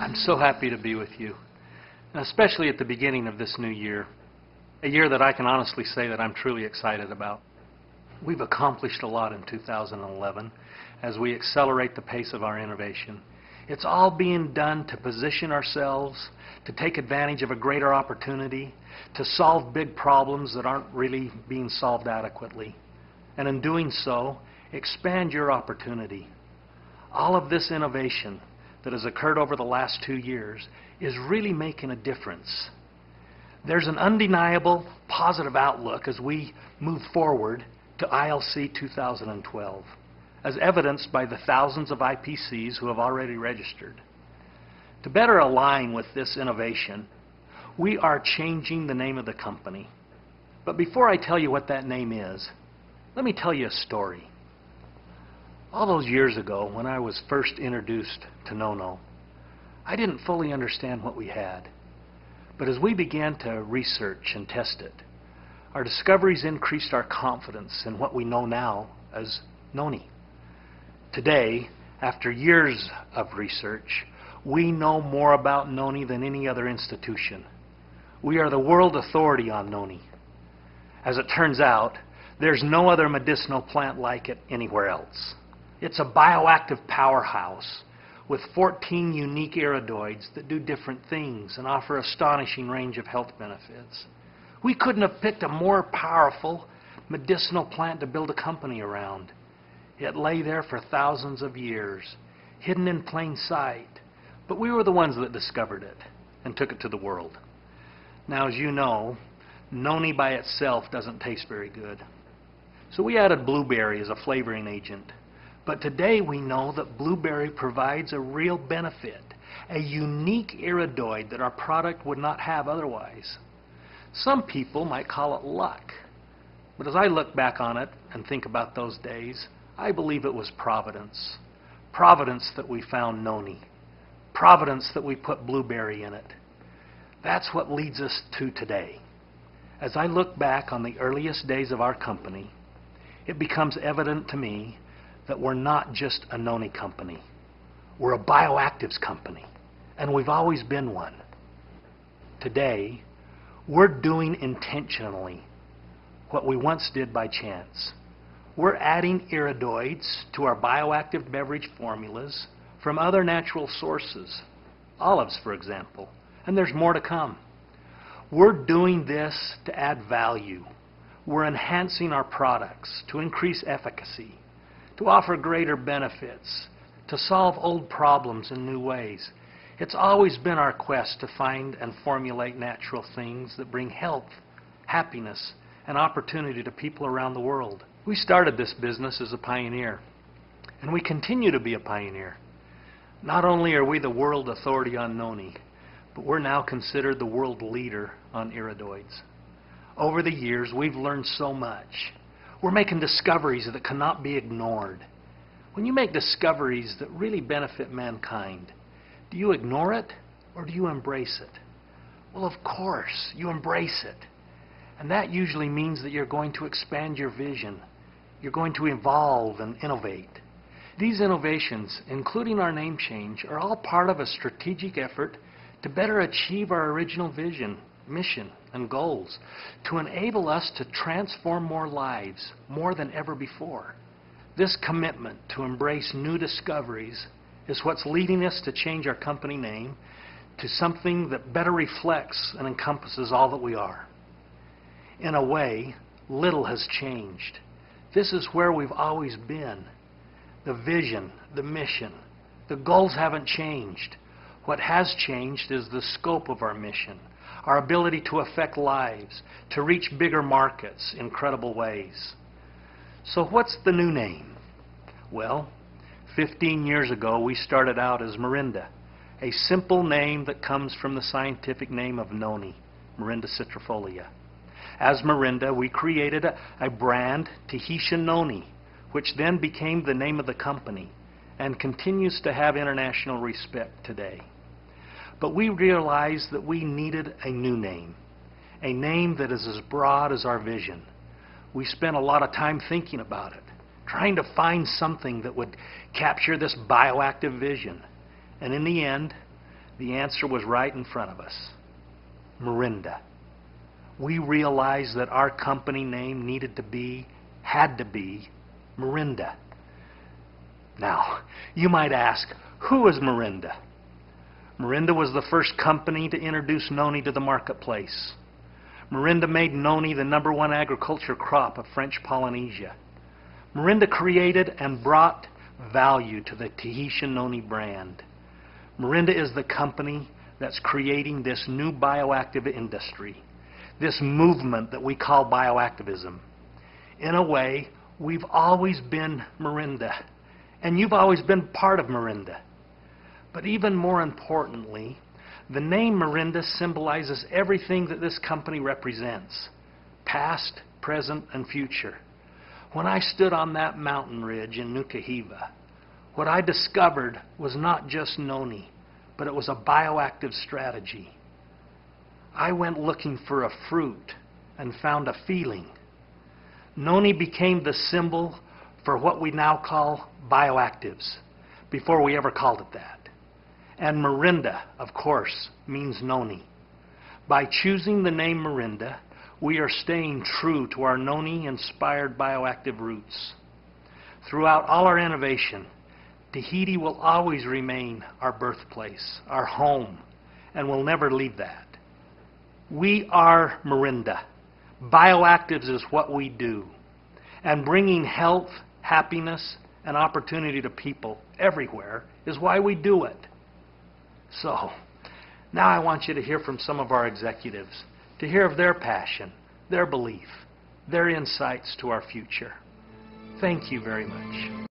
I'm so happy to be with you, and especially at the beginning of this new year, a year that I can honestly say that I'm truly excited about. We've accomplished a lot in 2011 as we accelerate the pace of our innovation. It's all being done to position ourselves, to take advantage of a greater opportunity, to solve big problems that aren't really being solved adequately, and in doing so, expand your opportunity. All of this innovation that has occurred over the last 2 years is really making a difference. There's an undeniable positive outlook as we move forward to ILC 2012, as evidenced by the thousands of IPCs who have already registered. To better align with this innovation, we are changing the name of the company. But before I tell you what that name is, let me tell you a story. All those years ago, when I was first introduced to No-No, I didn't fully understand what we had. But as we began to research and test it, our discoveries increased our confidence in what we know now as Noni. Today, after years of research, we know more about Noni than any other institution. We are the world authority on Noni. As it turns out, there's no other medicinal plant like it anywhere else. It's a bioactive powerhouse with 14 unique iridoids that do different things and offer an astonishing range of health benefits. We couldn't have picked a more powerful medicinal plant to build a company around. It lay there for thousands of years, hidden in plain sight, but we were the ones that discovered it and took it to the world. Now, as you know, Noni by itself doesn't taste very good. So we added blueberry as a flavoring agent. But today we know that blueberry provides a real benefit, a unique iridoid that our product would not have otherwise. Some people might call it luck, but as I look back on it and think about those days, I believe it was providence. Providence that we found Noni. Providence that we put blueberry in it. That's what leads us to today. As I look back on the earliest days of our company, it becomes evident to me that we're not just a Noni company. We're a bioactives company, and we've always been one. Today, we're doing intentionally what we once did by chance. We're adding iridoids to our bioactive beverage formulas from other natural sources, olives, for example, and there's more to come. We're doing this to add value. We're enhancing our products to increase efficacy, to offer greater benefits, to solve old problems in new ways. It's always been our quest to find and formulate natural things that bring health, happiness, and opportunity to people around the world. We started this business as a pioneer, and we continue to be a pioneer. Not only are we the world authority on Noni, but we're now considered the world leader on iridoids. Over the years, we've learned so much. We're making discoveries that cannot be ignored. When you make discoveries that really benefit mankind, do you ignore it or do you embrace it? Well, of course, you embrace it. And that usually means that you're going to expand your vision. You're going to evolve and innovate. These innovations, including our name change, are all part of a strategic effort to better achieve our original vision, mission, and goals, to enable us to transform more lives, more than ever before. This commitment to embrace new discoveries is what's leading us to change our company name to something that better reflects and encompasses all that we are. In a way, little has changed. This is where we've always been. The vision, the mission, the goals haven't changed. What has changed is the scope of our mission, our ability to affect lives, to reach bigger markets in credible ways. So what's the new name? Well, 15 years ago we started out as Morinda, a simple name that comes from the scientific name of Noni, Morinda citrifolia. As Morinda, we created a brand, Tahitian Noni, which then became the name of the company and continues to have international respect today. But we realized that we needed a new name, a name that is as broad as our vision. We spent a lot of time thinking about it, trying to find something that would capture this bioactive vision. And in the end, The answer was right in front of us. Morinda. We realized that our company name had to be Morinda. Now, you might ask, who is Morinda? Morinda was the first company to introduce noni to the marketplace. Morinda made noni the #1 agriculture crop of French Polynesia. Morinda created and brought value to the Tahitian noni brand. Morinda is the company that's creating this new bioactive industry, this movement that we call bioactivism. In a way, we've always been Morinda, and you've always been part of Morinda. But even more importantly, the name Morinda symbolizes everything that this company represents, past, present, and future. When I stood on that mountain ridge in Nukuhiva, what I discovered was not just noni, but it was a bioactive strategy. I went looking for a fruit and found a feeling. Noni became the symbol for what we now call bioactives, before we ever called it that. And Morinda, of course, means noni. By choosing the name Morinda, we are staying true to our noni-inspired bioactive roots. Throughout all our innovation, Tahiti will always remain our birthplace, our home, and we'll never leave that. We are Morinda. Bioactives is what we do. And bringing health, happiness, and opportunity to people everywhere is why we do it. So, now I want you to hear from some of our executives, to hear of their passion, their belief, their insights to our future. Thank you very much.